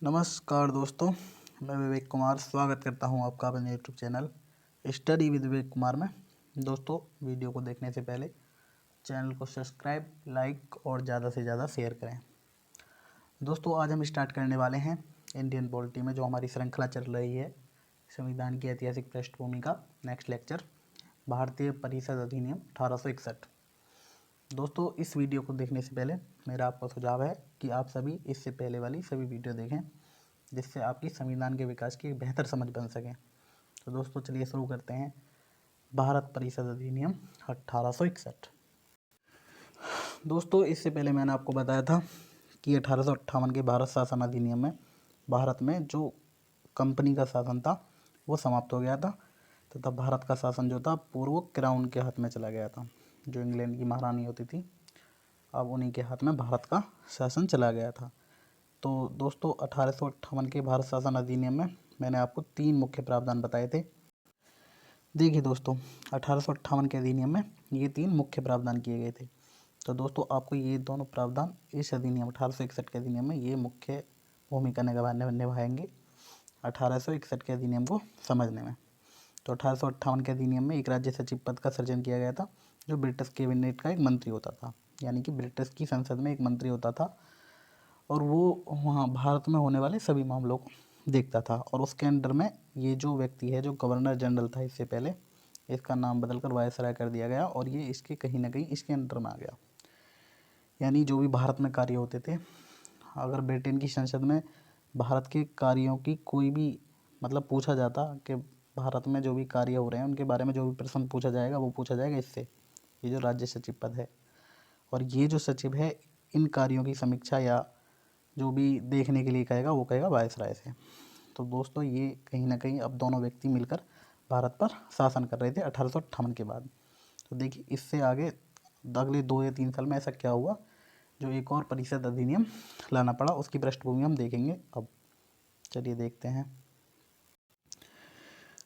नमस्कार दोस्तों, मैं विवेक कुमार स्वागत करता हूं आपका अपने YouTube channel study with Vivek Kumar में। दोस्तों, वीडियो को देखने से पहले चैनल को सब्सक्राइब, लाइक और ज़्यादा से ज़्यादा शेयर करें। दोस्तों, आज हम स्टार्ट करने वाले हैं इंडियन पॉलिटी में जो हमारी श्रृंखला चल रही है संविधान की ऐतिहासिक पृष्ठभूमि का नेक्स्ट लेक्चर, भारतीय परिषद अधिनियम 1861। दोस्तों, इस वीडियो को देखने से पहले मेरा आपको सुझाव है कि आप सभी इससे पहले वाली सभी वीडियो देखें, जिससे आपकी संविधान के विकास की एक बेहतर समझ बन सके। तो दोस्तों, चलिए शुरू करते हैं। भारत परिषद अधिनियम 1861। दोस्तों, इससे पहले मैंने आपको बताया था कि 1858 के भारत शासन अधिनियम में भारत में जो कंपनी का शासन था वो समाप्त हो गया था तथा भारत का शासन जो था पूर्व क्राउन के हाथ में चला गया था। जो इंग्लैंड की महारानी होती थी, अब उन्हीं के हाथ में भारत का शासन चला गया था। तो दोस्तों, 1858 के भारत शासन अधिनियम में मैंने आपको 3 मुख्य प्रावधान बताए थे। देखिए दोस्तों, 1858 के अधिनियम में ये 3 मुख्य प्रावधान किए गए थे। तो दोस्तों, आपको ये दोनों प्रावधान इस अधिनियम 1861 के अधिनियम में ये मुख्य भूमिका निभाएंगे 1861 के अधिनियम को समझने में। तो 1858 के अधिनियम में एक राज्य सचिव पद का सृजन किया गया था, जो ब्रिटिश कैबिनेट का एक मंत्री होता था, यानी कि ब्रिटिश की संसद में एक मंत्री होता था और वो वहाँ भारत में होने वाले सभी मामलों को देखता था। और उसके अंडर में ये जो व्यक्ति है, जो गवर्नर जनरल था इससे पहले, इसका नाम बदलकर वायसराय कर दिया गया और ये इसके कहीं ना कहीं इसके अंडर में आ गया। यानी जो भी भारत में कार्य होते थे, अगर ब्रिटेन की संसद में भारत के कार्यों की कोई भी मतलब पूछा जाता कि भारत में जो भी कार्य हो रहे हैं उनके बारे में जो भी प्रश्न पूछा जाएगा वो पूछा जाएगा इससे, ये जो राज्य सचिव पद है। और ये जो सचिव है इन कार्यों की समीक्षा या जो भी देखने के लिए कहेगा वो कहेगा वायसराय से। तो दोस्तों, ये कहीं ना कहीं अब दोनों व्यक्ति मिलकर भारत पर शासन कर रहे थे 1858 के बाद। तो देखिए, इससे आगे अगले 2 या 3 साल में ऐसा क्या हुआ जो एक और परिषद अधिनियम लाना पड़ा, उसकी पृष्ठभूमि हम देखेंगे। अब चलिए देखते हैं।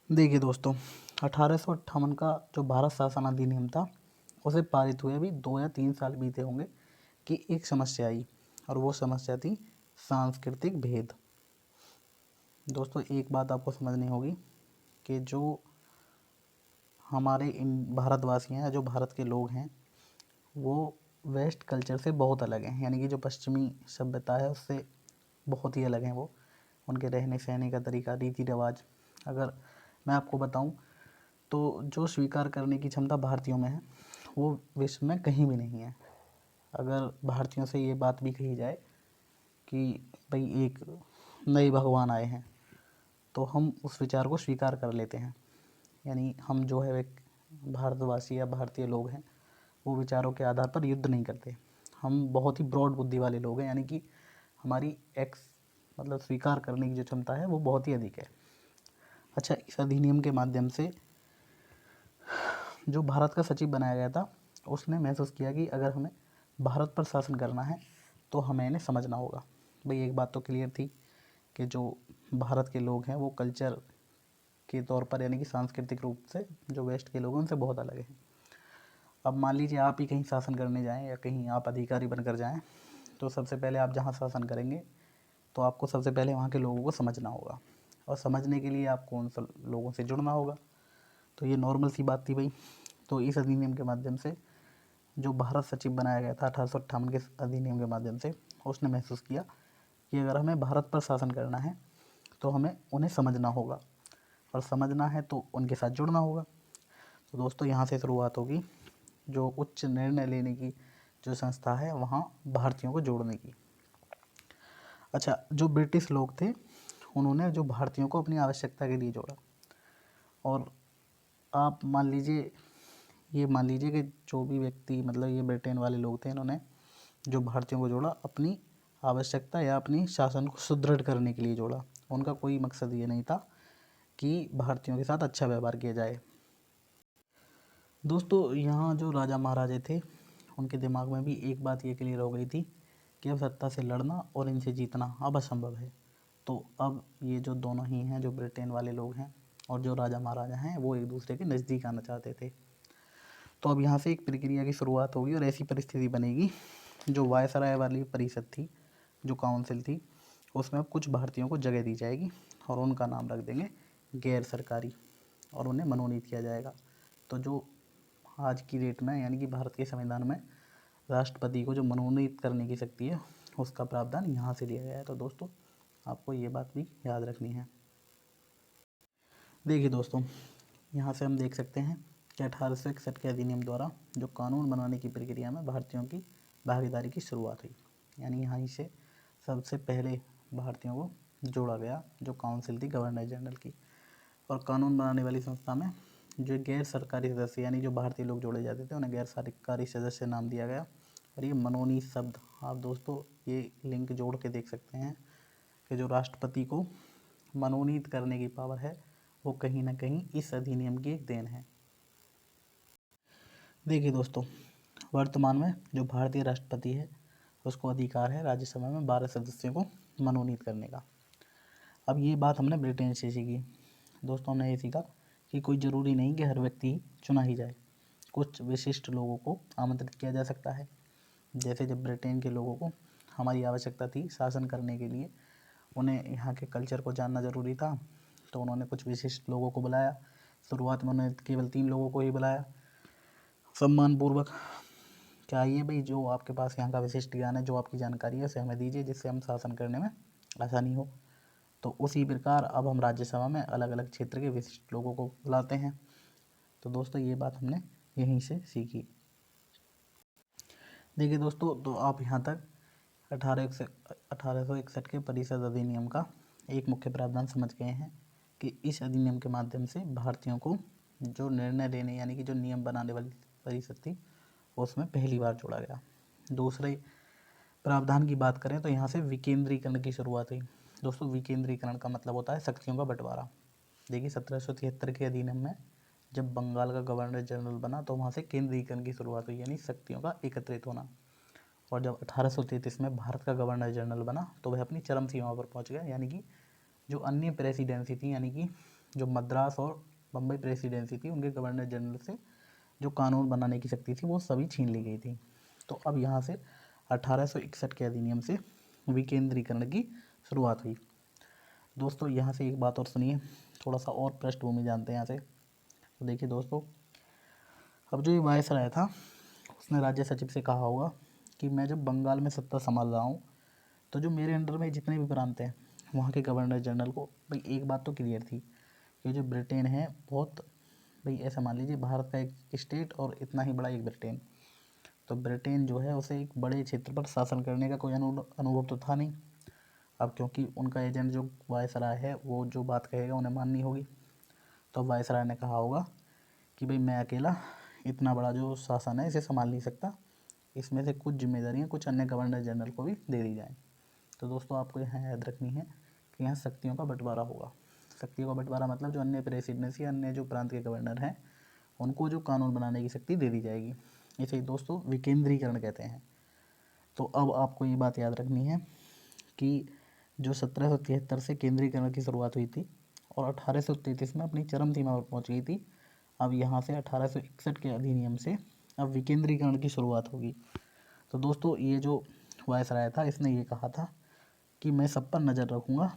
देखिए दोस्तों, 1858 का जो भारत शासन अधिनियम था उसे पारित हुए अभी 2 या 3 साल बीते होंगे कि एक समस्या आई, और वो समस्या थी सांस्कृतिक भेद। दोस्तों, एक बात आपको समझनी होगी कि जो हमारे इन भारतवासी हैं, जो भारत के लोग हैं, वो वेस्ट कल्चर से बहुत अलग हैं। यानी कि जो पश्चिमी सभ्यता है उससे बहुत ही अलग हैं वो। उनके रहने सहने का तरीका, रीति रिवाज, अगर मैं आपको बताऊं तो जो स्वीकार करने की क्षमता भारतीयों में है वो विश्व में कहीं भी नहीं है। अगर भारतीयों से ये बात भी कही जाए कि भाई एक नए भगवान आए हैं, तो हम उस विचार को स्वीकार कर लेते हैं। यानी हम जो है एक भारतवासी या भारतीय लोग हैं, वो विचारों के आधार पर युद्ध नहीं करते। हम बहुत ही ब्रॉड बुद्धि वाले लोग हैं, यानी कि हमारी मतलब स्वीकार करने की जो क्षमता है वो बहुत ही अधिक है। अच्छा, इस अधिनियम के माध्यम से जो भारत का सचिव बनाया गया था उसने महसूस किया कि अगर हमें भारत पर शासन करना है तो हमें इन्हें समझना होगा। भाई, एक बात तो क्लियर थी कि जो भारत के लोग हैं वो कल्चर के तौर पर, यानी कि सांस्कृतिक रूप से जो वेस्ट के लोग हैं उनसे बहुत अलग हैं। अब मान लीजिए आप ही कहीं शासन करने जाएं या कहीं आप अधिकारी बनकर जाएं, तो सबसे पहले आप जहां शासन करेंगे तो आपको सबसे पहले वहां के लोगों को समझना होगा, और समझने के लिए आपको उन सब लोगों से जुड़ना होगा। तो ये नॉर्मल सी बात थी भाई। तो इस अधिनियम के माध्यम से जो भारत सचिव बनाया गया था 1858 के अधिनियम के माध्यम से, उसने महसूस किया कि अगर हमें भारत पर शासन करना है तो हमें उन्हें समझना होगा, और समझना है तो उनके साथ जुड़ना होगा। तो दोस्तों, यहाँ से शुरुआत होगी जो उच्च निर्णय लेने की जो संस्था है वहाँ भारतीयों को जोड़ने की। अच्छा, जो ब्रिटिश लोग थे उन्होंने जो भारतीयों को अपनी आवश्यकता के लिए जोड़ा, और आप मान लीजिए कि जो भी व्यक्ति, मतलब ये ब्रिटेन वाले लोग थे, इन्होंने जो भारतीयों को जोड़ा अपनी आवश्यकता या अपनी शासन को सुदृढ़ करने के लिए जोड़ा। उनका कोई मकसद ये नहीं था कि भारतीयों के साथ अच्छा व्यवहार किया जाए। दोस्तों, यहाँ जो राजा महाराजे थे उनके दिमाग में भी एक बात ये क्लियर हो गई थी कि अब सत्ता से लड़ना और इनसे जीतना अब असंभव है। तो अब ये जो दोनों ही हैं, जो ब्रिटेन वाले लोग हैं और जो राजा महाराजा हैं, वो एक दूसरे के नज़दीक आना चाहते थे। तो अब यहाँ से एक प्रक्रिया की शुरुआत होगी और ऐसी परिस्थिति बनेगी जो वायसराय वाली परिषद थी, जो काउंसिल थी, उसमें अब कुछ भारतीयों को जगह दी जाएगी और उनका नाम रख देंगे गैर सरकारी और उन्हें मनोनीत किया जाएगा। तो जो आज की डेट में यानी कि भारत के संविधान में राष्ट्रपति को जो मनोनीत करने की शक्ति है उसका प्रावधान यहाँ से दिया गया है। तो दोस्तों आपको ये बात भी याद रखनी है। देखिए दोस्तों, यहाँ से हम देख सकते हैं कि 1861 के अधिनियम द्वारा जो कानून बनाने की प्रक्रिया में भारतीयों की भागीदारी की शुरुआत हुई। यानी यहाँ से सबसे पहले भारतीयों को जोड़ा गया जो काउंसिल थी गवर्नर जनरल की। और कानून बनाने वाली संस्था में जो गैर सरकारी सदस्य यानी जो भारतीय लोग जोड़े जाते थे उन्हें गैर सरकारी सदस्य नाम दिया गया। और ये मनोनीत शब्द आप दोस्तों ये लिंक जोड़ के देख सकते हैं कि जो राष्ट्रपति को मनोनीत करने की पावर है वो कहीं ना कहीं इस अधिनियम की एक देन है। देखिए दोस्तों, वर्तमान में जो भारतीय राष्ट्रपति है उसको अधिकार है राज्यसभा में 12 सदस्यों को मनोनीत करने का। अब ये बात हमने ब्रिटेन से सीखी। दोस्तों हमने ये सीखा कि कोई ज़रूरी नहीं कि हर व्यक्ति ही चुना ही जाए, कुछ विशिष्ट लोगों को आमंत्रित किया जा सकता है। जैसे जब ब्रिटेन के लोगों को हमारी आवश्यकता थी शासन करने के लिए, उन्हें यहाँ के कल्चर को जानना ज़रूरी था, तो उन्होंने कुछ विशिष्ट लोगों को बुलाया। शुरुआत में उन्होंने केवल 3 लोगों को ही बुलाया सम्मानपूर्वक, क्या आइए भाई जो आपके पास यहाँ का विशिष्ट ज्ञान है, जो आपकी जानकारी है उसे हमें दीजिए जिससे हम शासन करने में आसानी हो। तो उसी प्रकार अब हम राज्यसभा में अलग अलग क्षेत्र के विशिष्ट लोगों को बुलाते हैं। तो दोस्तों ये बात हमने यहीं से सीखी। देखिए दोस्तों, तो आप यहाँ तक 1861 के परिषद अधिनियम का एक मुख्य प्रावधान समझ गए हैं कि इस अधिनियम के माध्यम से भारतीयों को जो निर्णय लेने यानी कि जो नियम बनाने वाली परिषद थी उसमें पहली बार जोड़ा गया। दूसरे प्रावधान की बात करें तो यहाँ से विकेंद्रीकरण की शुरुआत हुई। दोस्तों विकेंद्रीकरण का मतलब होता है शक्तियों का बंटवारा। देखिए 1773 के अधिनियम में जब बंगाल का गवर्नर जनरल बना तो वहाँ से केंद्रीकरण की शुरुआत हुई यानी शक्तियों का एकत्रित होना। और जब 1833 में भारत का गवर्नर जनरल बना तो वह अपनी चरम सीमा पर पहुँच गया, यानी कि जो अन्य प्रेसिडेंसी थी यानी कि जो मद्रास और बम्बई प्रेसिडेंसी थी उनके गवर्नर जनरल से जो कानून बनाने की शक्ति थी वो सभी छीन ली गई थी। तो अब यहाँ से 1861 के अधिनियम से विकेंद्रीकरण की शुरुआत हुई। दोस्तों यहाँ से एक बात और सुनिए, थोड़ा सा और पृष्ठभूमि जानते हैं यहाँ से। तो देखिए दोस्तों, अब जो ये वायसराय था उसने राज्य सचिव से कहा होगा कि मैं जब बंगाल में सत्ता संभाल रहा हूँ तो जो मेरे अंडर में जितने भी प्रांत हैं वहाँ के गवर्नर जनरल को भाई एक बात तो क्लियर थी कि जो ब्रिटेन है बहुत भाई ऐसा मान लीजिए भारत का एक स्टेट और इतना ही बड़ा एक ब्रिटेन, तो ब्रिटेन जो है उसे एक बड़े क्षेत्र पर शासन करने का कोई अनुभव तो था नहीं। अब क्योंकि उनका एजेंट जो वायसराय है वो जो बात कहेगा उन्हें माननी होगी, तो वायसराय ने कहा होगा कि भाई मैं अकेला इतना बड़ा जो शासन है इसे संभाल नहीं सकता, इसमें से कुछ जिम्मेदारियाँ कुछ अन्य गवर्नर जनरल को भी दे दी जाएँ। तो दोस्तों आपको यहाँ याद रखनी है कि यहाँ शक्तियों का बंटवारा होगा। शक्तियों का बंटवारा मतलब जो अन्य प्रेसिडेंसी अन्य जो प्रांत के गवर्नर हैं उनको जो कानून बनाने की शक्ति दे दी जाएगी। इसे दोस्तों विकेंद्रीकरण कहते हैं। तो अब आपको ये बात याद रखनी है कि जो 1773 से केंद्रीकरण की शुरुआत हुई थी और 1833 में अपनी चरम सीमा पर पहुंच गई थी, अब यहाँ से 1861 के अधिनियम से अब विकेंद्रीकरण की शुरुआत होगी। तो दोस्तों ये जो वायसराय था इसने ये कहा था कि मैं सब पर नज़र रखूँगा,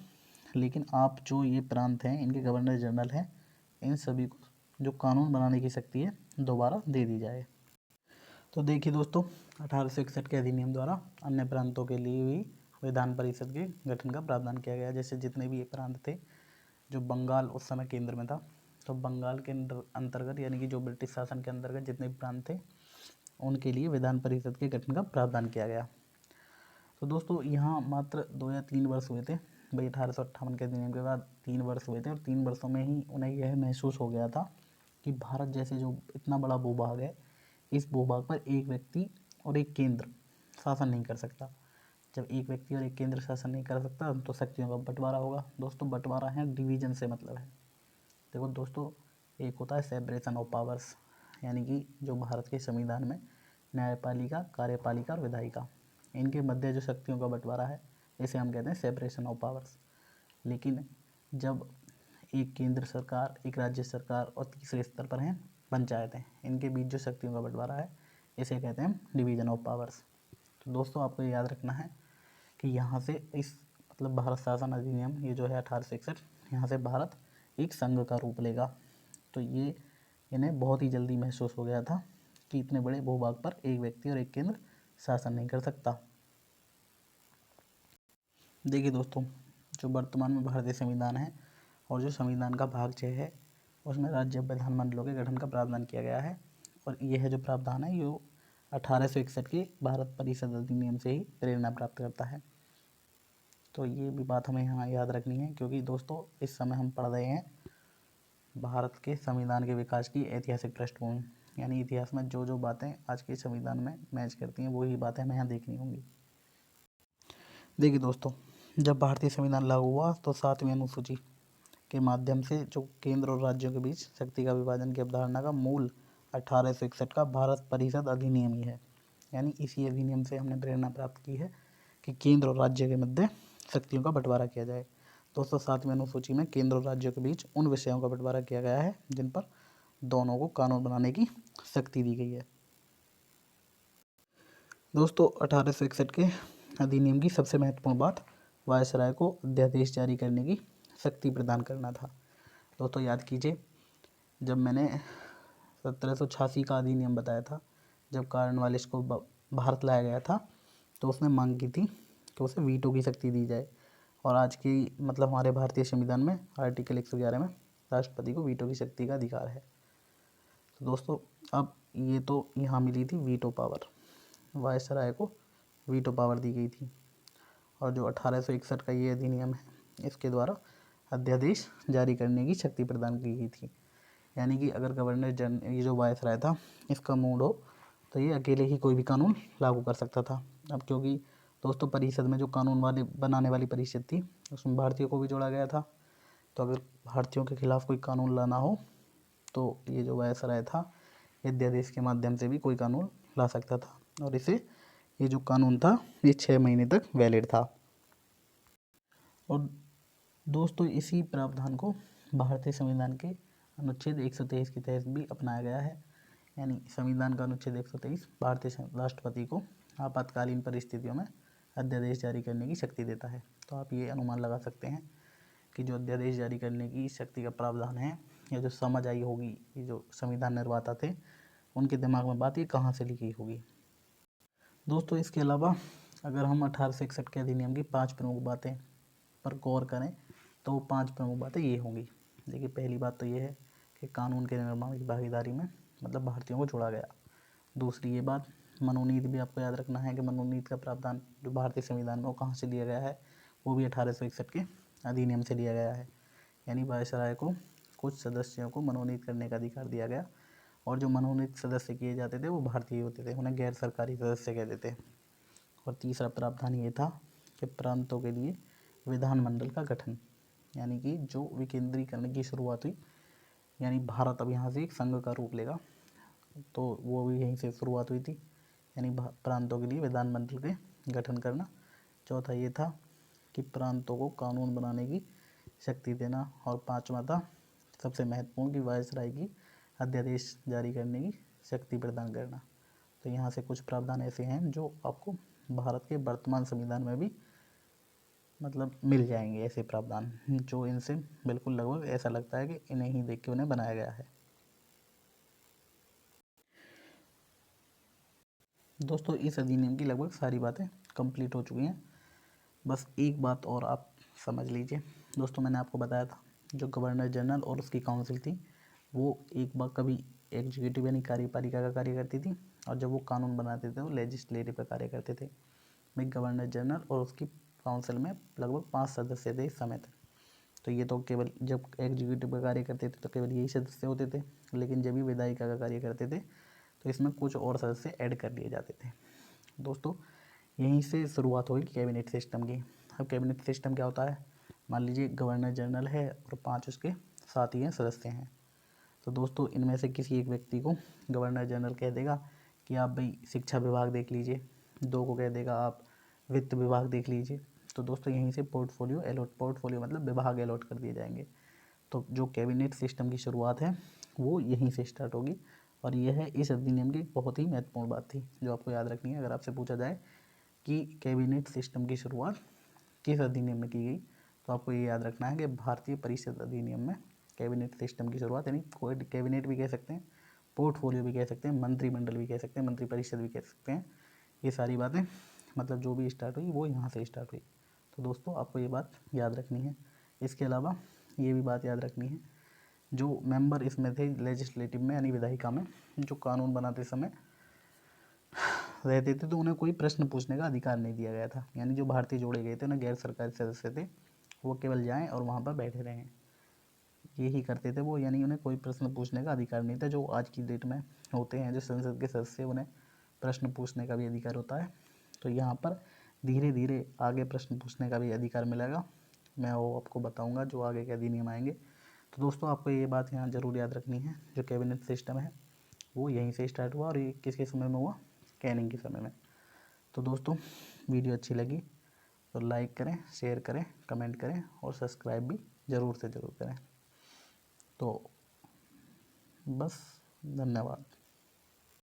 लेकिन आप जो ये प्रांत हैं इनके गवर्नर जनरल हैं इन सभी को जो कानून बनाने की शक्ति है दोबारा दे दी जाए। तो देखिए दोस्तों 1861 के अधिनियम द्वारा अन्य प्रांतों के लिए भी विधान परिषद के गठन का प्रावधान किया गया। जैसे जितने भी ये प्रांत थे, जो बंगाल उस समय केंद्र में था, तो बंगाल के अंतर्गत यानी कि जो ब्रिटिश शासन के अंतर्गत जितने भी प्रांत थे उनके लिए विधान परिषद के गठन का प्रावधान किया गया। तो दोस्तों यहाँ मात्र 2 या 3 वर्ष हुए थे भाई 1858 के अधिनियम के बाद 3 वर्ष हुए थे, और 3 वर्षों में ही उन्हें यह महसूस हो गया था कि भारत जैसे जो इतना बड़ा भूभाग है इस भूभाग पर एक व्यक्ति और एक केंद्र शासन नहीं कर सकता। जब एक व्यक्ति और एक केंद्र शासन नहीं कर सकता तो शक्तियों का बंटवारा होगा। दोस्तों बंटवारा है डिवीजन से मतलब है। देखो दोस्तों, एक होता है सेपरेशन ऑफ पावर्स, यानी कि जो भारत के संविधान में न्यायपालिका, कार्यपालिका और विधायिका इनके मध्य जो शक्तियों का बंटवारा है इसे हम कहते हैं सेपरेशन ऑफ पावर्स। लेकिन जब एक केंद्र सरकार, एक राज्य सरकार और तीसरे स्तर पर हैं पंचायतें, इनके बीच जो शक्तियों का बंटवारा है इसे कहते हैं डिवीजन ऑफ पावर्स। तो दोस्तों आपको याद रखना है कि यहाँ से इस मतलब भारत शासन अधिनियम ये जो है 1861, यहाँ से भारत एक संघ का रूप लेगा। तो ये इन्हें बहुत ही जल्दी महसूस हो गया था कि इतने बड़े भूभाग पर एक व्यक्ति और एक केंद्र शासन नहीं कर सकता। देखिए दोस्तों, जो वर्तमान में भारतीय संविधान है और जो संविधान का भाग 6 है उसमें राज्य विधानमंडलों के गठन का प्रावधान किया गया है। और यह जो प्रावधान है ये 1861 के भारत परिषद अधिनियम से ही प्रेरणा प्राप्त करता है। तो ये भी बात हमें यहाँ याद रखनी है, क्योंकि दोस्तों इस समय हम पढ़ रहे हैं भारत के संविधान के विकास की ऐतिहासिक पृष्ठभूमि, यानी इतिहास में जो जो बातें आज के संविधान में मैच करती हैं वही बातें हमें यहाँ देखनी होंगी। देखिए दोस्तों, जब भारतीय संविधान लागू हुआ तो 7वीं अनुसूची के माध्यम से जो केंद्र और राज्यों के बीच शक्ति का विभाजन की अवधारणा का मूल 1861 का भारत परिषद अधिनियम ही है। यानी इसी अधिनियम से हमने प्रेरणा प्राप्त की है कि केंद्र और राज्य के मध्य शक्तियों का बंटवारा किया जाए। दोस्तों 7वीं अनुसूची में केंद्र और राज्यों के बीच उन विषयों का बंटवारा किया गया है जिन पर दोनों को कानून बनाने की शक्ति दी गई है। दोस्तों 1861 के अधिनियम की सबसे महत्वपूर्ण बात वायसराय को अध्यादेश जारी करने की शक्ति प्रदान करना था। दोस्तों याद कीजिए, जब मैंने 1786 का अधिनियम बताया था, जब कॉर्नवालिस को भारत लाया गया था तो उसने मांग की थी कि उसे वीटो की शक्ति दी जाए। और आज की मतलब हमारे भारतीय संविधान में आर्टिकल 111 में राष्ट्रपति को वीटो की शक्ति का अधिकार है। तो दोस्तों अब ये तो यहाँ मिली थी वीटो पावर, वायसराय को वीटो पावर दी गई थी। और जो 1861 का ये अधिनियम है इसके द्वारा अध्यादेश जारी करने की शक्ति प्रदान की गई थी। यानी कि अगर गवर्नर जनरल ये जो वायसराय था इसका मूड हो तो ये अकेले ही कोई भी कानून लागू कर सकता था। अब क्योंकि दोस्तों परिषद में जो कानून वाले बनाने वाली परिषद थी उसमें भारतीयों को भी जोड़ा गया था, तो अगर भारतीयों के खिलाफ कोई कानून लाना हो तो ये जो वायसराय था अध्यादेश के माध्यम से भी कोई कानून ला सकता था। और इसे ये जो कानून था ये 6 महीने तक वैलिड था। और दोस्तों इसी प्रावधान को भारतीय संविधान के अनुच्छेद 123 के तहत भी अपनाया गया है। यानी संविधान का अनुच्छेद 123 भारतीय राष्ट्रपति को आपातकालीन परिस्थितियों में अध्यादेश जारी करने की शक्ति देता है। तो आप ये अनुमान लगा सकते हैं कि जो अध्यादेश जारी करने की शक्ति का प्रावधान है या जो समझ आई होगी, ये जो संविधान निर्माता थे उनके दिमाग में बात ये कहाँ से लिखी होगी। दोस्तों इसके अलावा अगर हम 1861 के अधिनियम की 5 प्रमुख बातें पर गौर करें तो वो 5 प्रमुख बातें ये होंगी। देखिए पहली बात तो ये है कि कानून के निर्माण की भागीदारी में मतलब भारतीयों को जोड़ा गया। दूसरी ये बात, मनोनीत भी आपको याद रखना है कि मनोनीत का प्रावधान जो भारतीय संविधान में वो कहाँ से लिया गया है, वो भी 1861 के अधिनियम से लिया गया है। यानी वायसराय को कुछ सदस्यों को मनोनीत करने का अधिकार दिया गया, और जो मनोनीत सदस्य किए जाते थे वो भारतीय होते थे, उन्हें गैर सरकारी सदस्य कहते थे। और तीसरा प्रावधान ये था कि प्रांतों के लिए विधानमंडल का गठन, यानी कि जो विकेंद्रीकरण की शुरुआत हुई, यानी भारत अब यहाँ से एक संघ का रूप लेगा, तो वो भी यहीं से शुरुआत हुई थी, यानी प्रांतों के लिए विधानमंडल के गठन करना। चौथा ये था कि प्रांतों को कानून बनाने की शक्ति देना। और पांचवा था सबसे महत्वपूर्ण कि वायसराय की अध्यादेश जारी करने की शक्ति प्रदान करना। तो यहाँ से कुछ प्रावधान ऐसे हैं जो आपको भारत के वर्तमान संविधान में भी मतलब मिल जाएंगे, ऐसे प्रावधान जो इनसे बिल्कुल लगभग ऐसा लगता है कि इन्हें ही देख के उन्हें बनाया गया है। दोस्तों इस अधिनियम की लगभग सारी बातें कंप्लीट हो चुकी हैं, बस एक बात और आप समझ लीजिए। दोस्तों मैंने आपको बताया था जो गवर्नर जनरल और उसकी काउंसिल थी वो एक बार कभी एग्जीक्यूटिव यानी कार्यपालिका का कार्य करती थी, और जब वो कानून बनाते थे वो लेजिस्लेटिव का कार्य करते थे। भाई गवर्नर जनरल और उसकी काउंसिल में लगभग 5 सदस्य थे इस समय तक। तो ये तो केवल जब एग्जीक्यूटिव का कार्य करते थे तो केवल यही सदस्य होते थे, लेकिन जब भी विधायिका का कार्य करते थे तो इसमें कुछ और सदस्य ऐड कर लिए जाते थे। दोस्तों यहीं से शुरुआत हुई कैबिनेट सिस्टम की। अब कैबिनेट सिस्टम क्या होता है, मान लीजिए गवर्नर जनरल है और 5 उसके साथी हैं सदस्य हैं। तो दोस्तों इनमें से किसी एक व्यक्ति को गवर्नर जनरल कह देगा कि आप भाई शिक्षा विभाग देख लीजिए, 2 को कह देगा आप वित्त विभाग देख लीजिए। तो दोस्तों यहीं से पोर्टफोलियो मतलब विभाग अलॉट कर दिए जाएंगे। तो जो कैबिनेट सिस्टम की शुरुआत है वो यहीं से स्टार्ट होगी, और यह है इस अधिनियम की बहुत ही महत्वपूर्ण बात थी जो आपको याद रखनी है। अगर आपसे पूछा जाए कि कैबिनेट सिस्टम की शुरुआत किस अधिनियम में की गई? तो आपको ये याद रखना है कि भारतीय परिषद अधिनियम में कैबिनेट सिस्टम की शुरुआत, यानी कोई कैबिनेट भी कह सकते हैं, पोर्टफोलियो भी कह सकते हैं, मंत्रिमंडल भी कह सकते हैं, मंत्रिपरिषद भी कह सकते हैं। ये सारी बातें मतलब जो भी स्टार्ट हुई वो यहाँ से स्टार्ट हुई। तो दोस्तों आपको ये बात याद रखनी है। इसके अलावा ये भी बात याद रखनी है, जो मेंबर इसमें थे लेजिस्लेटिव में यानी विधायिका में, जो कानून बनाते समय रहते थे तो उन्हें कोई प्रश्न पूछने का अधिकार नहीं दिया गया था। यानी जो भारतीय जोड़े गए थे, उन्हें गैर सरकारी सदस्य थे, वो केवल जाएं और वहाँ पर बैठे रहें, यही करते थे वो। यानी उन्हें कोई प्रश्न पूछने का अधिकार नहीं था। जो आज की डेट में होते हैं जो संसद के सदस्य, उन्हें प्रश्न पूछने का भी अधिकार होता है। तो यहाँ पर धीरे धीरे आगे प्रश्न पूछने का भी अधिकार मिलेगा, मैं वो आपको बताऊँगा जो आगे के अधिनियम आएंगे। तो दोस्तों आपको ये बात यहाँ ज़रूर याद रखनी है, जो कैबिनेट सिस्टम है वो यहीं से स्टार्ट हुआ, और ये किसके समय में हुआ? कैनिंग के समय में। तो दोस्तों वीडियो अच्छी लगी तो लाइक करें, शेयर करें, कमेंट करें और सब्सक्राइब भी ज़रूर से ज़रूर करें। तो बस, धन्यवाद।